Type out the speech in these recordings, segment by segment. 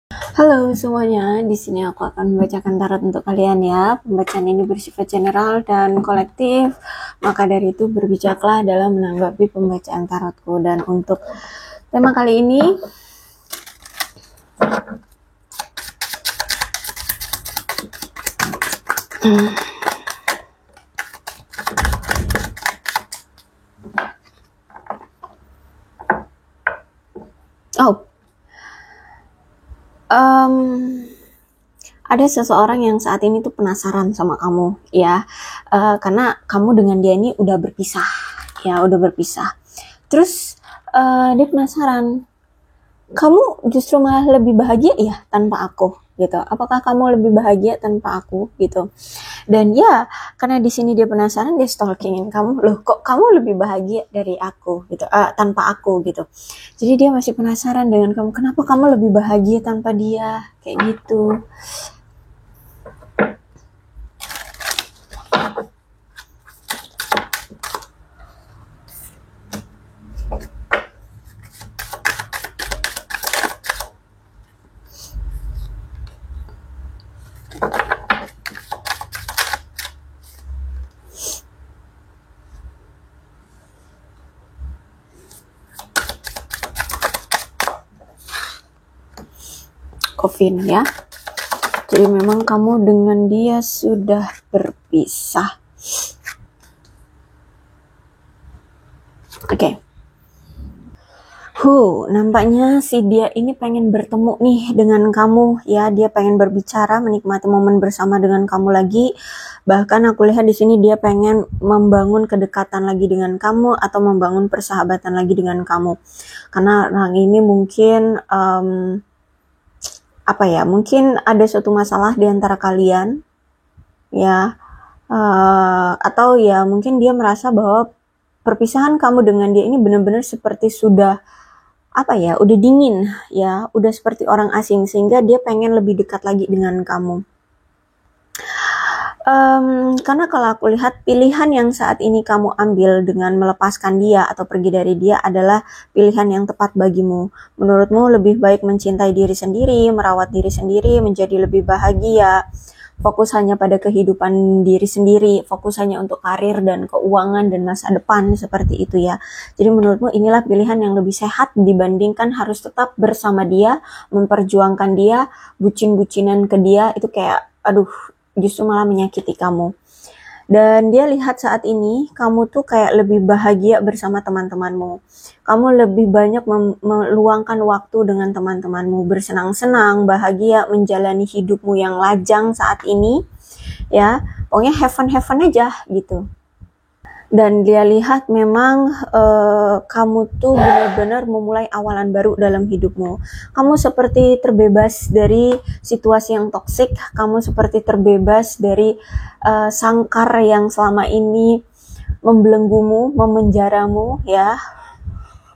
Halo semuanya, di sini aku akan membacakan tarot untuk kalian ya. Pembacaan ini bersifat general dan kolektif, maka dari itu berbijaklah dalam menanggapi pembacaan tarotku. Dan untuk tema kali ini, ada seseorang yang saat ini tuh penasaran sama kamu ya, karena kamu dengan dia ini udah berpisah ya, udah berpisah. Terus dia penasaran, kamu justru malah lebih bahagia ya tanpa aku gitu. Apakah kamu lebih bahagia tanpa aku gitu? Dan ya, karena di sini dia penasaran, dia stalkingin kamu. Loh, kok kamu lebih bahagia dari aku gitu, tanpa aku gitu. Jadi dia masih penasaran dengan kamu. Kenapa kamu lebih bahagia tanpa dia? Kayak gitu. Coffin ya. Jadi memang kamu dengan dia sudah berpisah. Oke. Nampaknya si dia ini pengen bertemu nih dengan kamu ya. Dia pengen berbicara, menikmati momen bersama dengan kamu lagi. Bahkan aku lihat di sini dia pengen membangun kedekatan lagi dengan kamu atau membangun persahabatan lagi dengan kamu. Karena orang ini mungkin mungkin ada suatu masalah di antara kalian ya, atau ya mungkin dia merasa bahwa perpisahan kamu dengan dia ini benar-benar seperti sudah udah dingin ya, udah seperti orang asing, sehingga dia pengen lebih dekat lagi dengan kamu. Karena kalau aku lihat pilihan yang saat ini kamu ambil dengan melepaskan dia atau pergi dari dia adalah pilihan yang tepat bagimu. Menurutmu lebih baik mencintai diri sendiri, merawat diri sendiri, menjadi lebih bahagia, fokus hanya pada kehidupan diri sendiri, fokus hanya untuk karir dan keuangan dan masa depan, seperti itu ya. Jadi menurutmu inilah pilihan yang lebih sehat dibandingkan harus tetap bersama dia, memperjuangkan dia, bucin-bucinan ke dia, itu kayak justru malah menyakiti kamu. Dan dia lihat saat ini kamu tuh kayak lebih bahagia bersama teman-temanmu. Kamu lebih banyak meluangkan waktu dengan teman-temanmu, bersenang-senang, bahagia, menjalani hidupmu yang lajang saat ini ya. Pokoknya heaven aja gitu. Dan dia lihat memang kamu tuh benar-benar memulai awalan baru dalam hidupmu. Kamu seperti terbebas dari situasi yang toksik, kamu seperti terbebas dari sangkar yang selama ini membelenggumu, memenjaramu ya,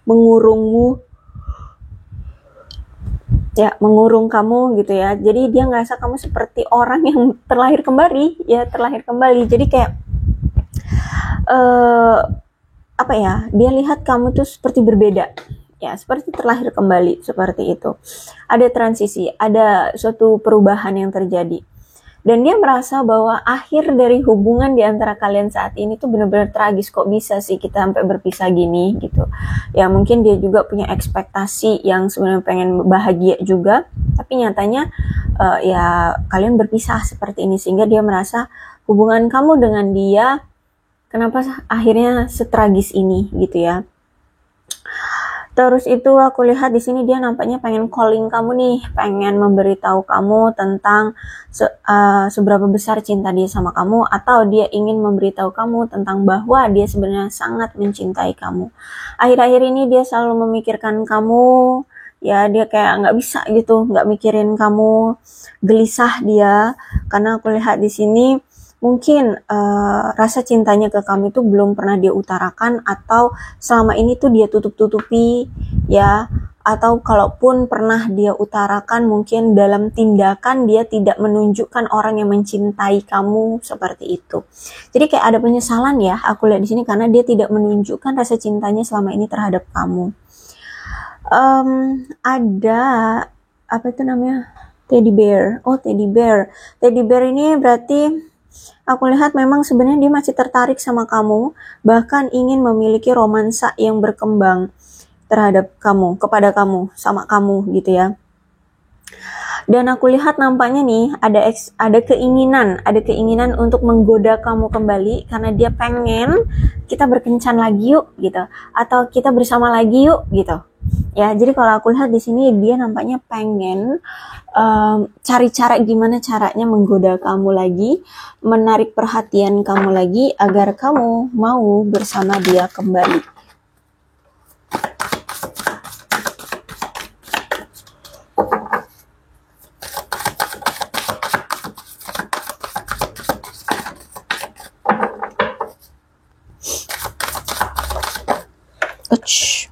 mengurungmu ya, mengurung kamu gitu ya. Jadi dia ngerasa kamu seperti orang yang terlahir kembali ya, terlahir kembali. Jadi kayak dia lihat kamu tuh seperti berbeda ya, seperti terlahir kembali, seperti itu. Ada transisi, ada suatu perubahan yang terjadi, dan dia merasa bahwa akhir dari hubungan di antara kalian saat ini tuh benar-benar tragis. Kok bisa sih kita sampai berpisah gini gitu ya. Mungkin dia juga punya ekspektasi yang sebenarnya pengen bahagia juga, tapi nyatanya ya kalian berpisah seperti ini, sehingga dia merasa hubungan kamu dengan dia kenapa akhirnya setragis ini gitu ya. Terus itu aku lihat di sini dia nampaknya pengen calling kamu nih, pengen memberitahu kamu tentang seberapa besar cinta dia sama kamu, atau dia ingin memberitahu kamu tentang bahwa dia sebenarnya sangat mencintai kamu. Akhir-akhir ini dia selalu memikirkan kamu ya, dia kayak nggak bisa gitu, nggak mikirin kamu, gelisah dia. Karena aku lihat di sini mungkin rasa cintanya ke kamu itu belum pernah dia utarakan, atau selama ini tuh dia tutup-tutupi ya, atau kalaupun pernah dia utarakan mungkin dalam tindakan dia tidak menunjukkan orang yang mencintai kamu, seperti itu. Jadi kayak ada penyesalan ya aku lihat di sini, karena dia tidak menunjukkan rasa cintanya selama ini terhadap kamu. Ada apa itu namanya, teddy bear. Oh, teddy bear. Teddy bear ini berarti aku lihat memang sebenarnya dia masih tertarik sama kamu, bahkan ingin memiliki romansa yang berkembang terhadap kamu, kepada kamu, sama kamu gitu ya. Dan aku lihat nampaknya nih ada keinginan untuk menggoda kamu kembali karena dia pengen kita berkencan lagi yuk gitu, atau kita bersama lagi yuk gitu. Ya, jadi kalau aku lihat di sini dia nampaknya pengen cari cara gimana caranya menggoda kamu lagi, menarik perhatian kamu lagi agar kamu mau bersama dia kembali. Uch.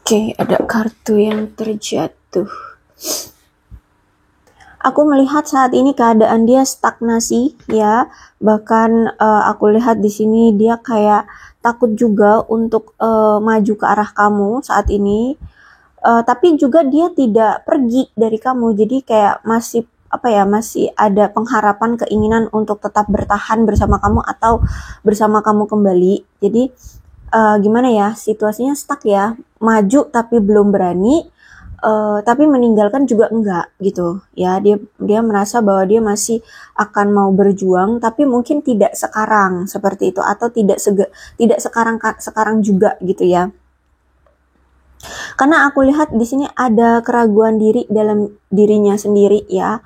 Oke, ada kartu yang terjatuh. Aku melihat saat ini keadaan dia stagnasi ya, bahkan aku lihat di sini dia kayak takut juga untuk maju ke arah kamu saat ini. Tapi juga dia tidak pergi dari kamu, jadi kayak masih masih ada pengharapan, keinginan untuk tetap bertahan bersama kamu atau bersama kamu kembali. Jadi gimana ya, situasinya stuck ya, maju tapi belum berani, tapi meninggalkan juga enggak gitu ya. Dia merasa bahwa dia masih akan mau berjuang, tapi mungkin tidak sekarang seperti itu, atau tidak sekarang juga gitu ya. Karena aku lihat di sini ada keraguan diri dalam dirinya sendiri ya.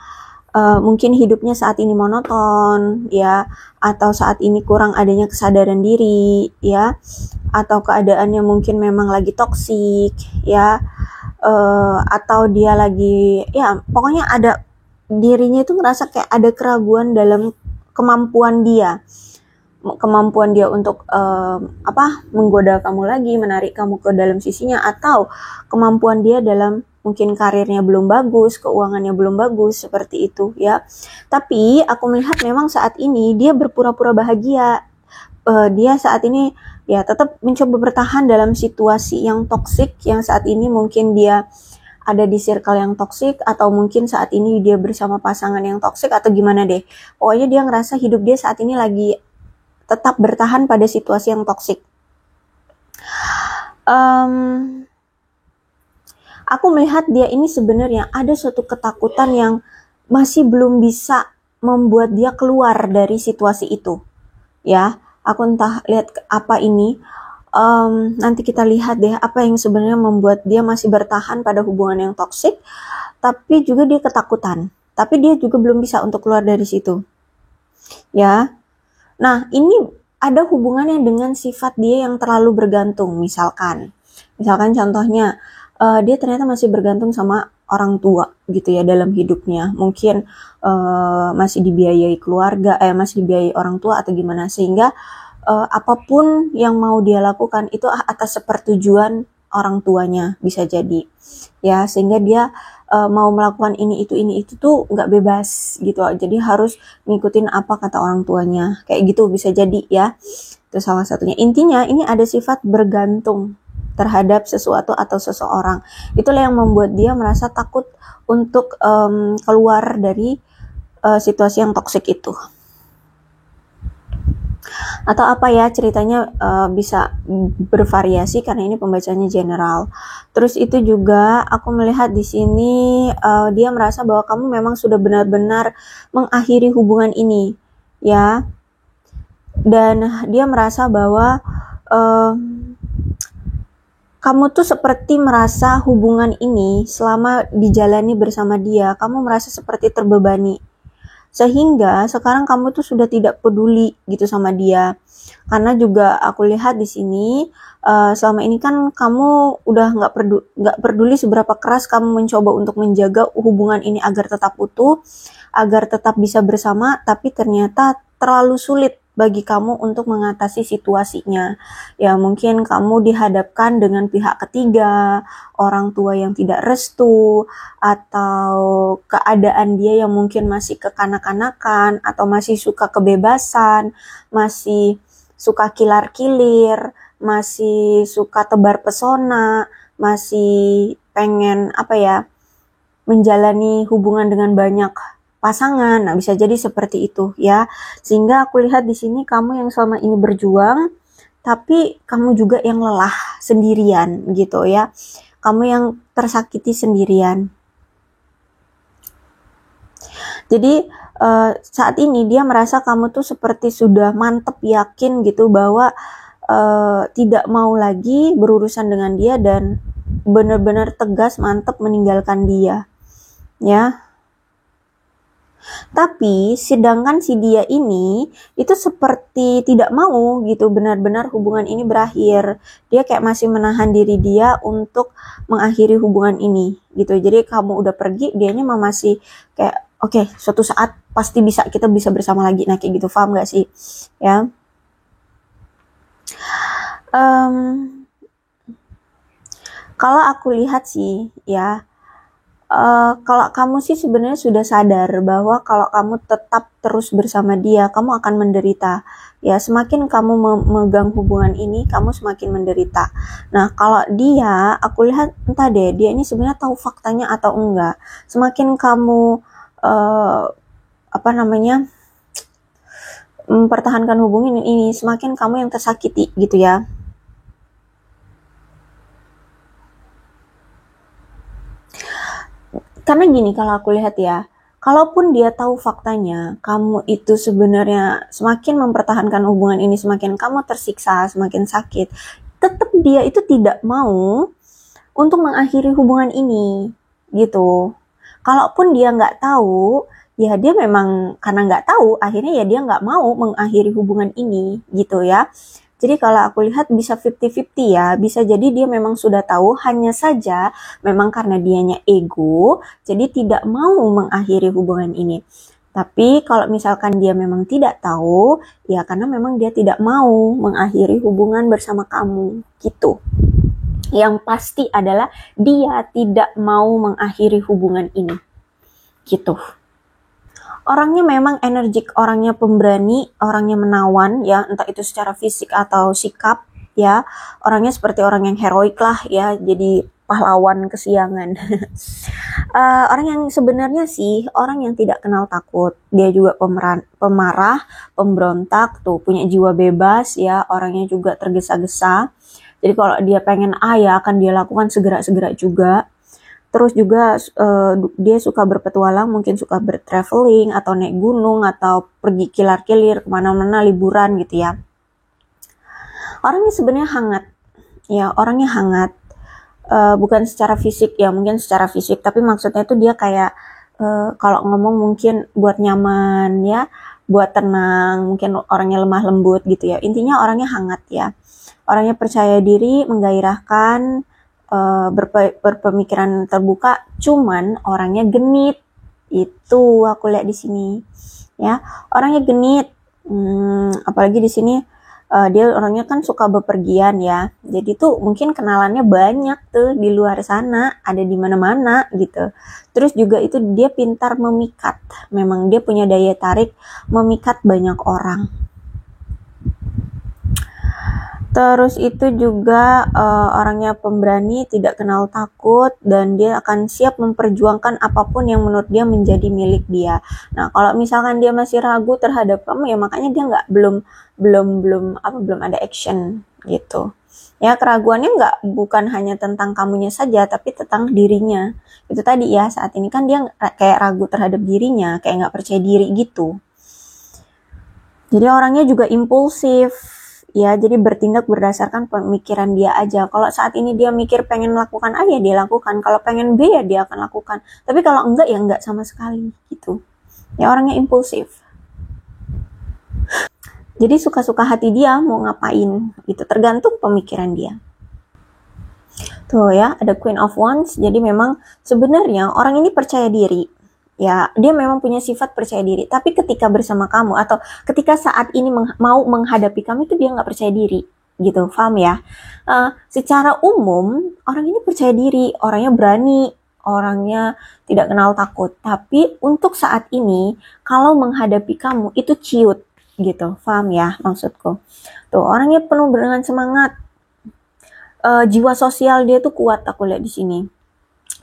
Mungkin hidupnya saat ini monoton ya, atau saat ini kurang adanya kesadaran diri ya, atau keadaannya mungkin memang lagi toksik ya, atau dia lagi ya pokoknya ada, dirinya itu ngerasa kayak ada keraguan dalam kemampuan dia untuk menggoda kamu lagi, menarik kamu ke dalam sisinya, atau kemampuan dia dalam mungkin karirnya belum bagus, keuangannya belum bagus, seperti itu ya. Tapi aku melihat memang saat ini dia berpura-pura bahagia. Dia saat ini ya tetap mencoba bertahan dalam situasi yang toksik, yang saat ini mungkin dia ada di circle yang toksik, atau mungkin saat ini dia bersama pasangan yang toksik, atau gimana deh. Pokoknya dia ngerasa hidup dia saat ini lagi tetap bertahan pada situasi yang toksik. Aku melihat dia ini sebenarnya ada suatu ketakutan yang masih belum bisa membuat dia keluar dari situasi itu. Ya, aku entah lihat apa ini. Nanti kita lihat deh apa yang sebenarnya membuat dia masih bertahan pada hubungan yang toksik, tapi juga dia ketakutan. Tapi dia juga belum bisa untuk keluar dari situ. Ya. Nah, ini ada hubungannya dengan sifat dia yang terlalu bergantung. Misalkan contohnya, dia ternyata masih bergantung sama orang tua gitu ya dalam hidupnya. Mungkin masih dibiayai keluarga, masih dibiayai orang tua atau gimana, sehingga apapun yang mau dia lakukan itu atas sepertujuan orang tuanya, bisa jadi ya, sehingga dia mau melakukan ini itu tuh nggak bebas gitu, jadi harus ngikutin apa kata orang tuanya, kayak gitu bisa jadi ya. Itu salah satunya. Intinya ini ada sifat bergantung terhadap sesuatu atau seseorang. Itulah yang membuat dia merasa takut untuk keluar dari situasi yang toksik itu. Atau apa ya ceritanya, bisa bervariasi karena ini pembacanya general. Terus itu juga aku melihat di sini dia merasa bahwa kamu memang sudah benar-benar mengakhiri hubungan ini ya, dan dia merasa bahwa kamu tuh seperti merasa hubungan ini selama dijalani bersama dia, kamu merasa seperti terbebani. Sehingga sekarang kamu tuh sudah tidak peduli gitu sama dia. Karena juga aku lihat di sini selama ini kan kamu udah nggak peduli seberapa keras kamu mencoba untuk menjaga hubungan ini agar tetap utuh, agar tetap bisa bersama, tapi ternyata terlalu sulit bagi kamu untuk mengatasi situasinya. Ya mungkin kamu dihadapkan dengan pihak ketiga, orang tua yang tidak restu, atau keadaan dia yang mungkin masih kekanak-kanakan, atau masih suka kebebasan, masih suka kilar-kilir, masih suka tebar pesona, masih pengen menjalani hubungan dengan banyak pasangan. Nah, bisa jadi seperti itu ya. Sehingga aku lihat di sini kamu yang selama ini berjuang, tapi kamu juga yang lelah sendirian gitu ya. Kamu yang tersakiti sendirian. Jadi saat ini dia merasa kamu tuh seperti sudah mantep yakin gitu bahwa tidak mau lagi berurusan dengan dia dan benar-benar tegas mantep meninggalkan dia ya. Tapi sedangkan si dia ini itu seperti tidak mau gitu benar-benar hubungan ini berakhir. Dia kayak masih menahan diri dia untuk mengakhiri hubungan ini gitu. Jadi kamu udah pergi, dianya masih kayak oke, suatu saat pasti kita bisa bersama lagi. Nah kayak gitu, paham gak sih ya? Kalau aku lihat sih ya, kalau kamu sih sebenarnya sudah sadar bahwa kalau kamu tetap terus bersama dia, kamu akan menderita. Ya, semakin kamu memegang hubungan ini, kamu semakin menderita. Nah, kalau dia, aku lihat entah deh, dia ini sebenarnya tahu faktanya atau enggak. Semakin kamu mempertahankan hubungan ini, semakin kamu yang tersakiti gitu ya. Karena gini, kalau aku lihat ya, kalaupun dia tahu faktanya, kamu itu sebenarnya semakin mempertahankan hubungan ini, semakin kamu tersiksa, semakin sakit, tetap dia itu tidak mau untuk mengakhiri hubungan ini, gitu. Kalaupun dia nggak tahu, ya dia memang karena nggak tahu, akhirnya ya dia nggak mau mengakhiri hubungan ini, gitu ya. Jadi kalau aku lihat bisa 50-50 ya, bisa jadi dia memang sudah tahu, hanya saja memang karena dianya ego, jadi tidak mau mengakhiri hubungan ini. Tapi kalau misalkan dia memang tidak tahu, ya karena memang dia tidak mau mengakhiri hubungan bersama kamu, gitu. Yang pasti adalah dia tidak mau mengakhiri hubungan ini, gitu. Orangnya memang energik, orangnya pemberani, orangnya menawan ya, entah itu secara fisik atau sikap ya. Orangnya seperti orang yang heroik lah ya, jadi pahlawan kesiangan. Orang yang sebenarnya sih orang yang tidak kenal takut. Dia juga pemarah, pemberontak tuh, punya jiwa bebas ya, orangnya juga tergesa-gesa. Jadi kalau dia pengen ya akan dia lakukan segera-segera juga. Terus juga dia suka berpetualang, mungkin suka bertraveling atau naik gunung atau pergi kilar-kilir kemana-mana liburan gitu ya. Orangnya sebenarnya hangat, ya orangnya hangat, bukan secara fisik ya, mungkin secara fisik, tapi maksudnya itu dia kayak kalau ngomong mungkin buat nyaman ya, buat tenang, mungkin orangnya lemah lembut gitu ya. Intinya orangnya hangat ya, orangnya percaya diri, menggairahkan, berpemikiran terbuka, cuman orangnya genit. Itu aku lihat di sini ya, orangnya genit. Apalagi di sini dia orangnya kan suka bepergian ya, jadi tuh mungkin kenalannya banyak tuh di luar sana, ada di mana-mana gitu. Terus juga itu dia pintar memikat, memang dia punya daya tarik memikat banyak orang. Terus itu juga orangnya pemberani, tidak kenal takut, dan dia akan siap memperjuangkan apapun yang menurut dia menjadi milik dia. Nah, kalau misalkan dia masih ragu terhadap kamu, ya makanya dia belum ada action gitu. Ya, keraguannya bukan hanya tentang kamunya saja, tapi tentang dirinya. Itu tadi ya, saat ini kan dia kayak ragu terhadap dirinya, kayak nggak percaya diri gitu. Jadi orangnya juga impulsif. Ya, jadi bertindak berdasarkan pemikiran dia aja. Kalau saat ini dia mikir pengen melakukan ya dia lakukan. Kalau pengen B ya dia akan lakukan. Tapi kalau enggak ya enggak sama sekali gitu. Ya, orangnya impulsif. Jadi suka-suka hati dia mau ngapain gitu, tergantung pemikiran dia. Tuh ya, ada Queen of Wands. Jadi memang sebenarnya orang ini percaya diri. Ya, dia memang punya sifat percaya diri. Tapi ketika bersama kamu atau ketika saat ini mau menghadapi kamu itu dia nggak percaya diri. Gitu, paham ya? Secara umum, orang ini percaya diri, orangnya berani, orangnya tidak kenal takut. Tapi untuk saat ini, kalau menghadapi kamu itu ciut gitu, paham ya maksudku? Tuh, orangnya penuh dengan semangat. Jiwa sosial dia tuh kuat, aku lihat di sini.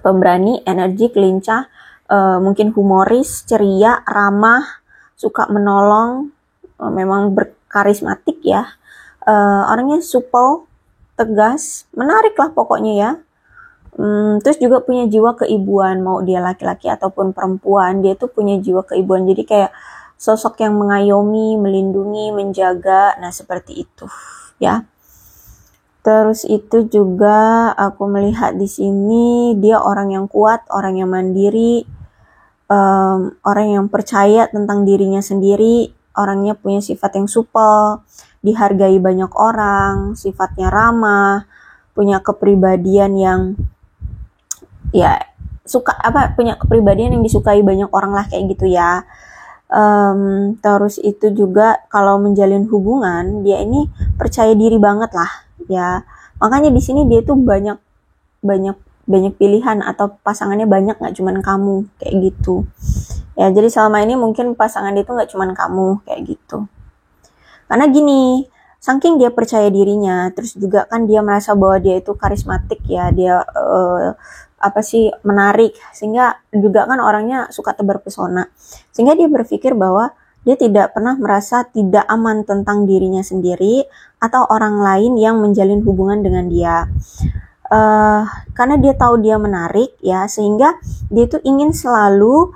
Pemberani, energi, lincah, mungkin humoris, ceria, ramah, suka menolong, memang berkarismatik ya. Orangnya supel, tegas, menarik lah pokoknya ya. Terus juga punya jiwa keibuan, mau dia laki-laki ataupun perempuan, dia tuh punya jiwa keibuan. Jadi kayak sosok yang mengayomi, melindungi, menjaga, nah seperti itu ya. Terus itu juga aku melihat di sini dia orang yang kuat, orang yang mandiri, orang yang percaya tentang dirinya sendiri, orangnya punya sifat yang supel, dihargai banyak orang, sifatnya ramah, punya kepribadian yang ya punya kepribadian yang disukai banyak orang lah kayak gitu ya. Terus itu juga kalau menjalin hubungan dia ini percaya diri banget lah ya, makanya di sini dia tuh banyak pilihan atau pasangannya banyak, nggak cuman kamu kayak gitu ya. Jadi selama ini mungkin pasangan dia tuh nggak cuman kamu kayak gitu, karena gini, saking dia percaya dirinya, terus juga kan dia merasa bahwa dia itu karismatik ya, dia menarik, sehingga juga kan orangnya suka tebar pesona, sehingga dia berpikir bahwa dia tidak pernah merasa tidak aman tentang dirinya sendiri atau orang lain yang menjalin hubungan dengan dia. Karena dia tahu dia menarik ya, sehingga dia itu ingin selalu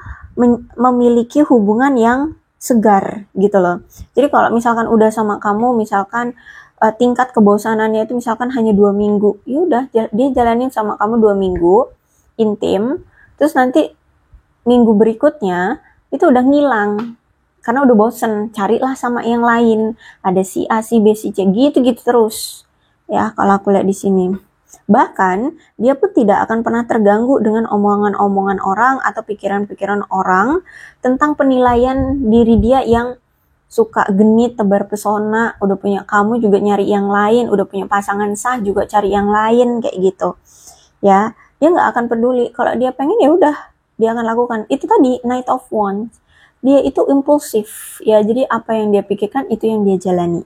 memiliki hubungan yang segar gitu loh. Jadi kalau misalkan udah sama kamu, misalkan tingkat kebosanannya itu misalkan hanya 2 minggu, yaudah dia jalanin sama kamu 2 minggu intim, terus nanti minggu berikutnya itu udah ngilang karena udah bosen, carilah sama yang lain, ada si A, si B, si C, gitu-gitu terus ya kalau aku lihat di sini. Bahkan dia pun tidak akan pernah terganggu dengan omongan-omongan orang atau pikiran-pikiran orang tentang penilaian diri dia yang suka genit, tebar pesona, udah punya kamu juga nyari yang lain, udah punya pasangan sah juga cari yang lain kayak gitu ya. Dia nggak akan peduli, kalau dia pengen ya udah dia akan lakukan. Itu tadi Knight of Wands, dia itu impulsif ya, jadi apa yang dia pikirkan itu yang dia jalani.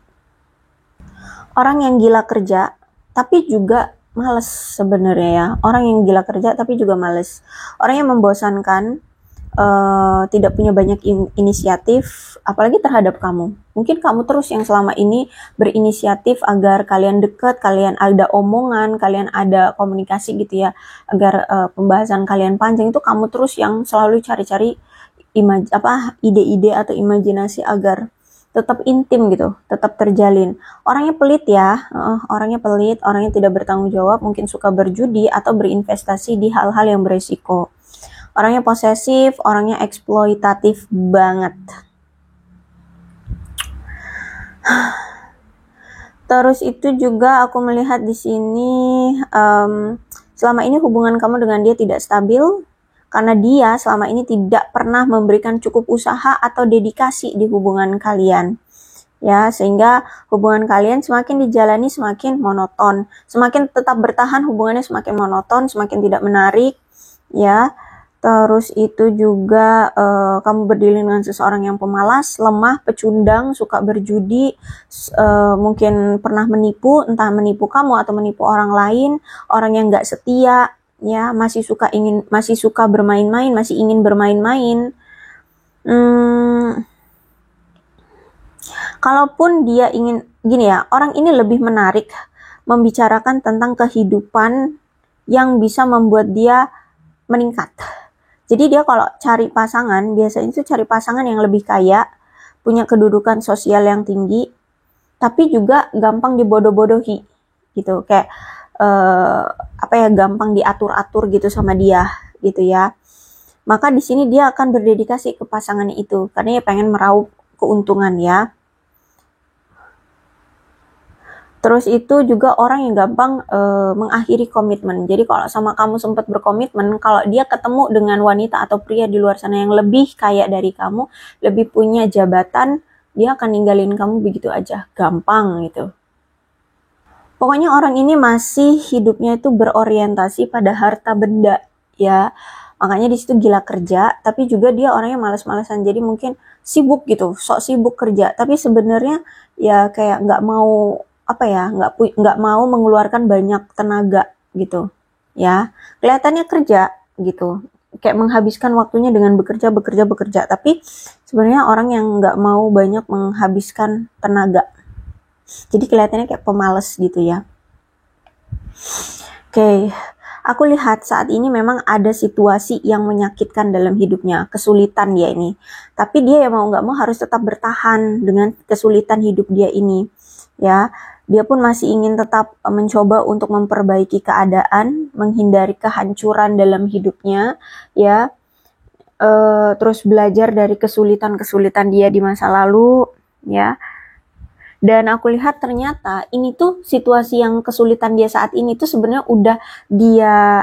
Orang yang gila kerja tapi juga males sebenarnya ya, orang yang gila kerja tapi juga males, orang yang membosankan, tidak punya banyak inisiatif apalagi terhadap kamu. Mungkin kamu terus yang selama ini berinisiatif agar kalian dekat, kalian ada omongan, kalian ada komunikasi gitu ya, agar pembahasan kalian panjang, itu kamu terus yang selalu cari-cari ide-ide atau imajinasi agar tetap intim gitu, tetap terjalin. Orangnya pelit ya, orangnya pelit, orangnya tidak bertanggung jawab, mungkin suka berjudi atau berinvestasi di hal-hal yang beresiko. Orangnya posesif, orangnya eksploitatif banget. Terus itu juga aku melihat di sini selama ini hubungan kamu dengan dia tidak stabil karena dia selama ini tidak pernah memberikan cukup usaha atau dedikasi di hubungan kalian. Ya, sehingga hubungan kalian semakin dijalani semakin monoton, semakin tetap bertahan hubungannya semakin monoton, semakin tidak menarik, ya. Terus itu juga kamu berdiri dengan seseorang yang pemalas, lemah, pecundang, suka berjudi, mungkin pernah menipu, entah menipu kamu atau menipu orang lain, orang yang nggak setia, ya, masih suka bermain-main, masih ingin bermain-main. Kalaupun dia ingin, gini ya, orang ini lebih menarik membicarakan tentang kehidupan yang bisa membuat dia meningkat. Jadi dia kalau cari pasangan, biasanya itu cari pasangan yang lebih kaya, punya kedudukan sosial yang tinggi, tapi juga gampang dibodoh-bodohi gitu, kayak gampang diatur-atur gitu sama dia gitu ya. maka di sini dia akan berdedikasi ke pasangannya itu karena ya pengen meraup keuntungan ya. Terus itu juga orang yang gampang mengakhiri komitmen. Jadi kalau sama kamu sempat berkomitmen, kalau dia ketemu dengan wanita atau pria di luar sana yang lebih kaya dari kamu, lebih punya jabatan, dia akan ninggalin kamu begitu aja, gampang gitu. Pokoknya orang ini masih hidupnya itu berorientasi pada harta benda ya. Makanya di situ gila kerja, tapi juga dia orangnya malas-malasan. Jadi mungkin sibuk gitu, sok sibuk kerja. Tapi sebenarnya ya kayak nggak mau nggak mau mengeluarkan banyak tenaga gitu ya. Kelihatannya kerja gitu, kayak menghabiskan waktunya dengan bekerja, tapi sebenarnya orang yang nggak mau banyak menghabiskan tenaga. Jadi kelihatannya kayak pemalas gitu ya. Oke, aku lihat saat ini memang ada situasi yang menyakitkan dalam hidupnya, kesulitan dia ini. Tapi dia ya mau nggak mau harus tetap bertahan dengan kesulitan hidup dia ini ya. Dia pun masih ingin tetap mencoba untuk memperbaiki keadaan, menghindari kehancuran dalam hidupnya, ya. Terus belajar dari kesulitan-kesulitan dia di masa lalu, ya. Dan aku lihat ternyata ini tuh situasi yang kesulitan dia saat ini tuh sebenarnya udah dia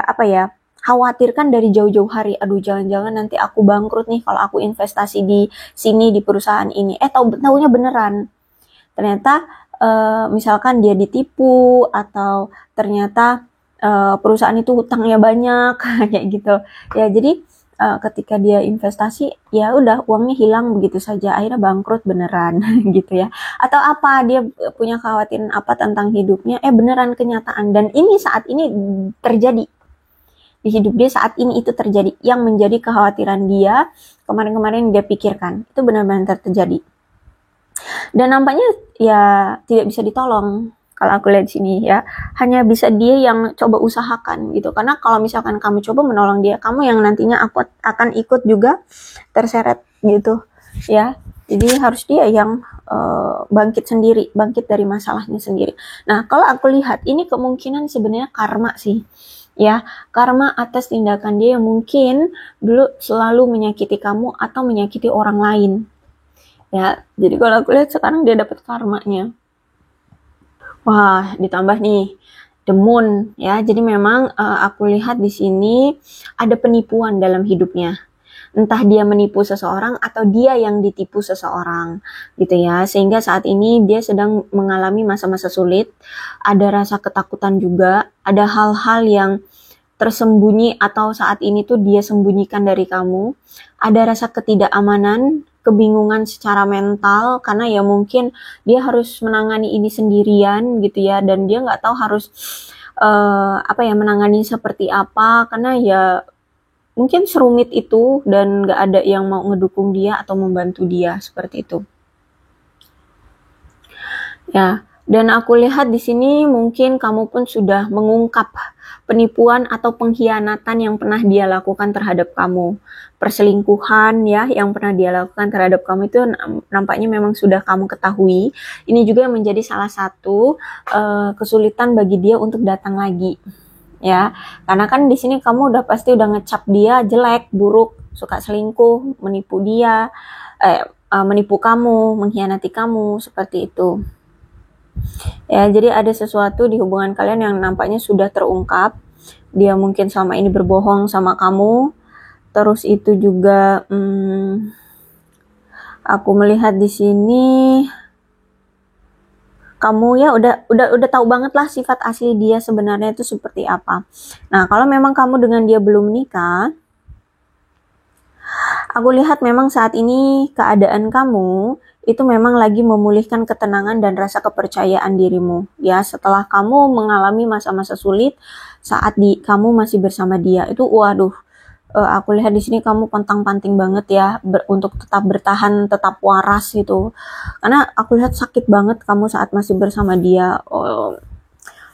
khawatirkan dari jauh-jauh hari. Aduh, jangan-jangan nanti aku bangkrut nih kalau aku investasi di sini di perusahaan ini. Taunya beneran. Ternyata misalkan dia ditipu atau ternyata perusahaan itu hutangnya banyak kayak gitu ya. Jadi ketika dia investasi ya udah uangnya hilang begitu saja, akhirnya bangkrut beneran gitu ya. Atau apa dia punya khawatiran apa tentang hidupnya, beneran kenyataan. Dan ini saat ini terjadi di hidup dia, saat ini itu terjadi. Yang menjadi kekhawatiran dia kemarin-kemarin dia pikirkan itu benar-benar terjadi. Dan nampaknya ya tidak bisa ditolong kalau aku lihat sini ya. Hanya bisa dia yang coba usahakan gitu. Karena kalau misalkan kamu coba menolong dia, kamu yang nantinya aku akan ikut juga terseret gitu ya. Jadi harus dia yang bangkit sendiri, bangkit dari masalahnya sendiri. Nah, kalau aku lihat ini kemungkinan sebenarnya karma sih. Ya, karma atas tindakan dia yang mungkin dulu selalu menyakiti kamu atau menyakiti orang lain. Ya, jadi kalau aku lihat sekarang dia dapat karmanya. Wah, ditambah nih the moon ya. Jadi memang aku lihat di sini ada penipuan dalam hidupnya. Entah dia menipu seseorang atau dia yang ditipu seseorang gitu ya. Sehingga saat ini dia sedang mengalami masa-masa sulit. Ada rasa ketakutan juga, ada hal-hal yang tersembunyi atau saat ini tuh dia sembunyikan dari kamu. Ada rasa ketidakamanan, kebingungan secara mental karena ya mungkin dia harus menangani ini sendirian gitu ya, dan dia nggak tahu harus menangani seperti apa karena ya mungkin serumit itu dan nggak ada yang mau ngedukung dia atau membantu dia seperti itu ya. Dan aku lihat di sini mungkin kamu pun sudah mengungkap penipuan atau pengkhianatan yang pernah dia lakukan terhadap kamu. Perselingkuhan ya yang pernah dia lakukan terhadap kamu itu nampaknya memang sudah kamu ketahui. Ini juga menjadi salah satu kesulitan bagi dia untuk datang lagi. Ya, karena kan di sini kamu udah pasti udah ngecap dia jelek, buruk, suka selingkuh, menipu dia, menipu kamu, mengkhianati kamu, seperti itu. Ya, jadi ada sesuatu di hubungan kalian yang nampaknya sudah terungkap. Dia mungkin selama ini berbohong sama kamu. Terus itu juga aku melihat di sini kamu ya udah tahu banget lah sifat asli dia sebenarnya itu seperti apa. Nah, kalau memang kamu dengan dia belum menikah, aku lihat memang saat ini keadaan kamu itu memang lagi memulihkan ketenangan dan rasa kepercayaan dirimu. Ya, setelah kamu mengalami masa-masa sulit saat kamu masih bersama dia, itu waduh, aku lihat di sini kamu pontang-panting banget ya untuk tetap bertahan, tetap waras gitu. Karena aku lihat sakit banget kamu saat masih bersama dia.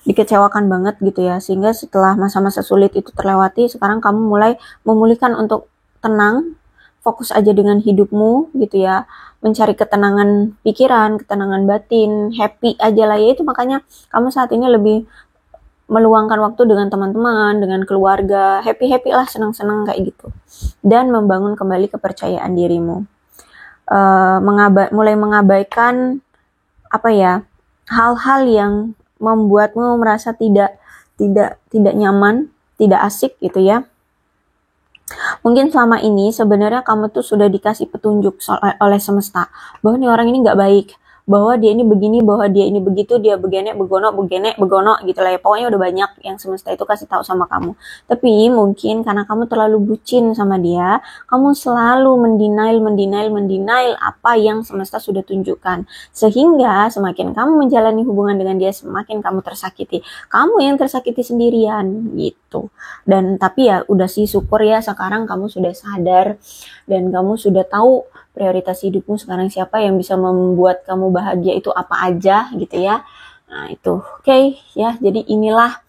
Dikecewakan banget gitu ya. Sehingga setelah masa-masa sulit itu terlewati, sekarang kamu mulai memulihkan untuk tenang, fokus aja dengan hidupmu gitu ya, mencari ketenangan pikiran, ketenangan batin, happy aja lah ya. Itu makanya kamu saat ini lebih meluangkan waktu dengan teman-teman, dengan keluarga, happy-happy lah, senang-senang kayak gitu. Dan membangun kembali kepercayaan dirimu. Mulai mengabaikan hal-hal yang membuatmu merasa tidak nyaman, tidak asik gitu ya. Mungkin selama ini sebenarnya kamu tuh sudah dikasih petunjuk oleh semesta bahwa nih orang ini nggak baik, bahwa dia ini begini, bahwa dia ini begitu, dia begene, begono gitu lah ya. Pokoknya udah banyak yang semesta itu kasih tahu sama kamu. Tapi mungkin karena kamu terlalu bucin sama dia, kamu selalu mendenial apa yang semesta sudah tunjukkan. Sehingga semakin kamu menjalani hubungan dengan dia, semakin kamu tersakiti. Kamu yang tersakiti sendirian gitu. Dan tapi ya udah sih, syukur ya sekarang kamu sudah sadar dan kamu sudah tahu prioritas hidupmu sekarang siapa, yang bisa membuat kamu bahagia itu apa aja gitu ya. Nah itu oke ya, jadi inilah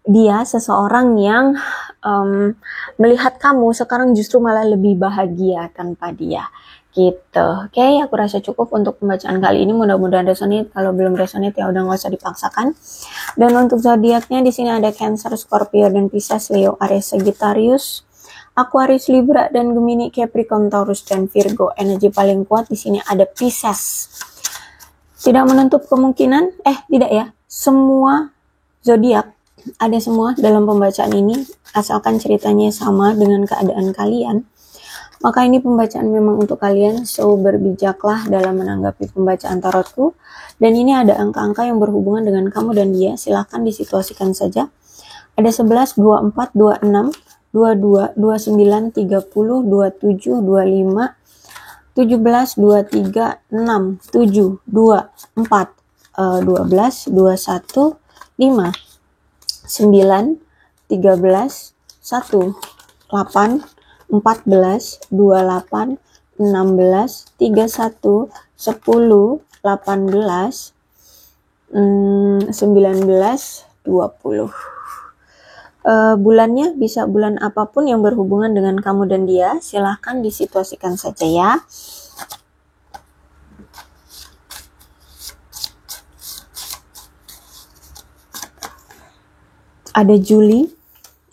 dia, seseorang yang melihat kamu sekarang justru malah lebih bahagia tanpa dia gitu. Oke, aku rasa cukup untuk pembacaan kali ini, mudah-mudahan resonate. Kalau belum resonate ya udah nggak usah dipaksakan. Dan untuk zodiaknya di sini ada Cancer, Scorpio, dan Pisces, Leo, Aries, Sagittarius, Aquarius, Libra, dan Gemini, Capricorn, Taurus, dan Virgo. Energi paling kuat di sini ada Pisces. Tidak menutup kemungkinan, tidak ya, semua zodiak ada semua dalam pembacaan ini, asalkan ceritanya sama dengan keadaan kalian. Maka ini pembacaan memang untuk kalian, so berbijaklah dalam menanggapi pembacaan tarotku. Dan ini ada angka-angka yang berhubungan dengan kamu dan dia, silahkan disituasikan saja. Ada 11, 24, 26, 22, 29, 30, 27, 25, 17, 23, 6, 7, 2, 4, 12, 21, 5, 9, 13, 1, 8, 14, 28, 16, 31, 10, 18, 19, 20. Bulannya bisa bulan apapun yang berhubungan dengan kamu dan dia, silahkan disituasikan saja ya. Ada Juli,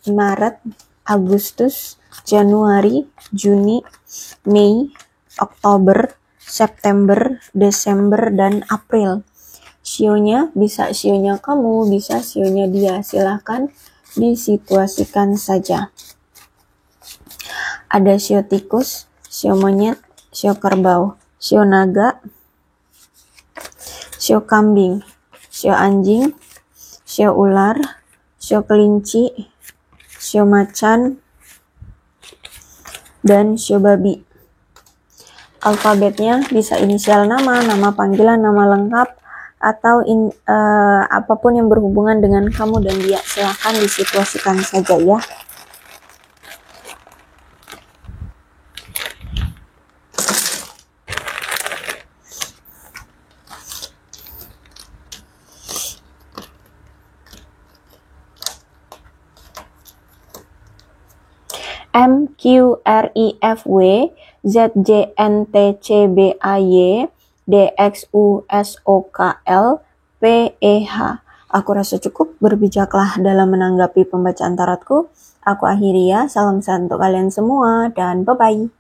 Maret, Agustus, Januari, Juni, Mei, Oktober, September, Desember, dan April. Sionya bisa sionya kamu, bisa sionya dia, silahkan disituasikan saja. Ada sio tikus, sio monyet, sio kerbau, sio naga, sio kambing, sio anjing, sio ular, sio kelinci, sio macan, dan sio babi. Alfabetnya bisa inisial nama, nama panggilan, nama lengkap, atau apapun yang berhubungan dengan kamu dan dia, silahkan disituasikan saja ya. M, Q, R, I, F, W, Z, J, N, T, C, B, A, Y, D, X, U, S, O, K, L, P, E, H. Aku rasa cukup, berbijaklah dalam menanggapi pembacaan tarotku. Aku akhiri ya, salam sehat untuk kalian semua, dan bye-bye.